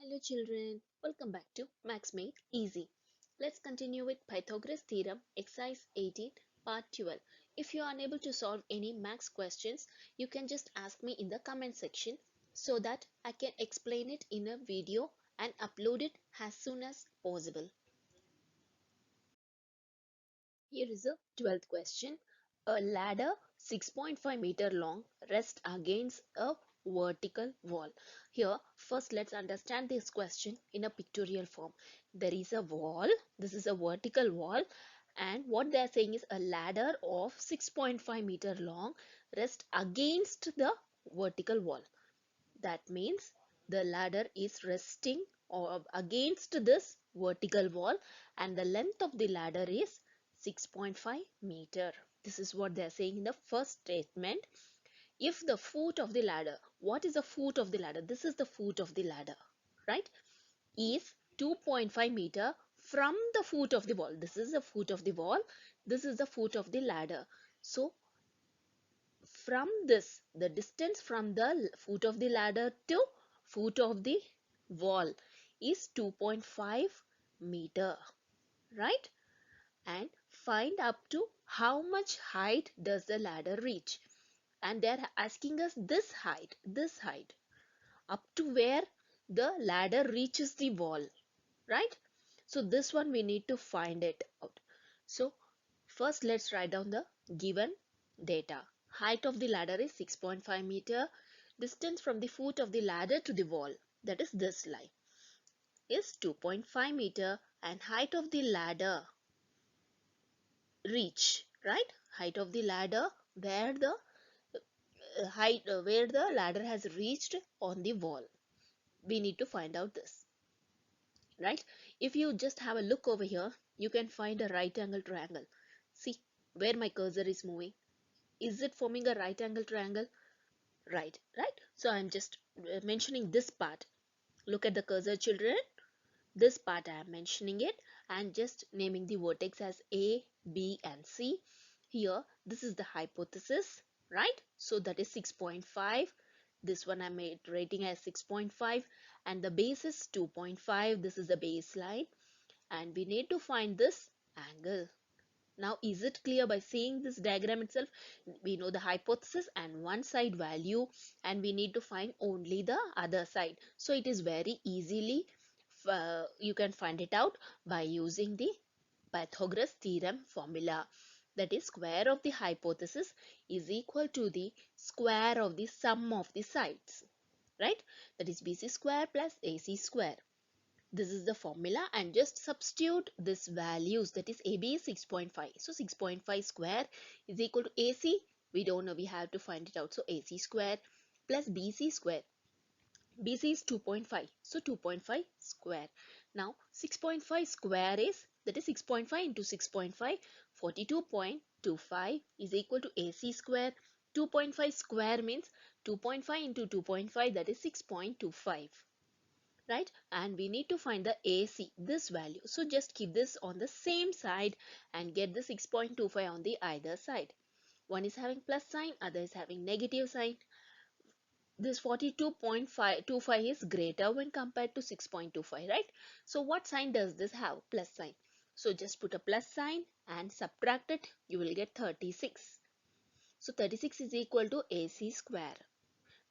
Hello children, welcome back to Max Made Easy. Let's continue with Pythagoras Theorem, exercise 18, part 12. If you are unable to solve any max questions, you can just ask me in the comment section so that I can explain it in a video and upload it as soon as possible. Here is a 12th question. A ladder 6.5 meter long rests against a vertical wall. Here, first let's understand this question in a pictorial form. There is a wall, this is a vertical wall, and what they are saying is a ladder of 6.5 meter long rests against the vertical wall. That means the ladder is resting or against this vertical wall and the length of the ladder is 6.5 meter. This is what they are saying in the first statement. If the foot of the ladder, what is the foot of the ladder? This is the foot of the ladder, right? Is 2.5 meter from the foot of the wall. This is the foot of the wall. This is the foot of the ladder. So from this, the distance from the foot of the ladder to foot of the wall is 2.5 meter, right? And find up to how much height does the ladder reach. And they are asking us this height, up to where the ladder reaches the wall, right? So this one we need to find it out. So first let's write down the given data. Height of the ladder is 6.5 meter. Distance from the foot of the ladder to the wall, that is this line, is 2.5 meter, and height of the ladder reach, right? Height of the ladder where the where the ladder has reached on the wall. We need to find out this, right? If you just have a look over here, you can find a right angle triangle. See where my cursor is moving. Is it forming a right angle triangle? Right. So I'm just mentioning this part. Look at the cursor, children. This part I am mentioning it and just naming the vertex as A, B and C. Here this is the hypothesis, right? So that is 6.5. This one I made rating as 6.5 and the base is 2.5. This is the baseline and we need to find this angle. Now is it clear? By seeing this diagram itself, we know the hypothesis and one side value and we need to find only the other side. So it is very easily you can find it out by using the Pythagoras theorem formula. That is square of the hypothesis is equal to the square of the sum of the sides. Right? That is BC square plus AC square. This is the formula and just substitute this values, that is AB is 6.5. So 6.5 square is equal to AC. We don't know, we have to find it out. So AC square plus BC square. BC is 2.5. So 2.5 square. Now 6.5 square is, that is 6.5 into 6.5, 42.25 is equal to AC square. 2.5 square means 2.5 into 2.5, that is 6.25. Right, and we need to find the AC, this value. So just keep this on the same side and get the 6.25 on the either side. One is having plus sign, other is having negative sign. This 42.25 is greater when compared to 6.25, right? So what sign does this have? Plus sign. So just put a plus sign and subtract it, you will get 36. So 36 is equal to AC square.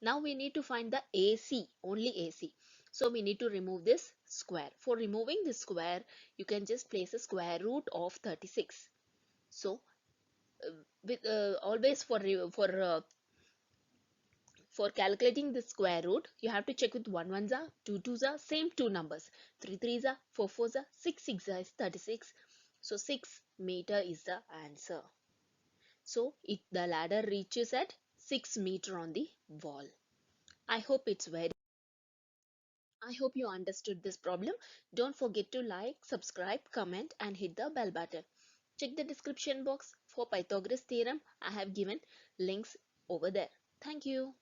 Now we need to find the AC, only AC. So we need to remove this square. For removing this square, you can just place a square root of 36. So with always for calculating the square root, you have to check with 1 1s are, 2 2s are, same two numbers. 3 3s are, 4 4s are, 6 6 is 36. So 6 meter is the answer. So the ladder reaches at 6 meter on the wall. I hope you understood this problem. Don't forget to like, subscribe, comment and hit the bell button. Check the description box for Pythagoras theorem. I have given links over there. Thank you.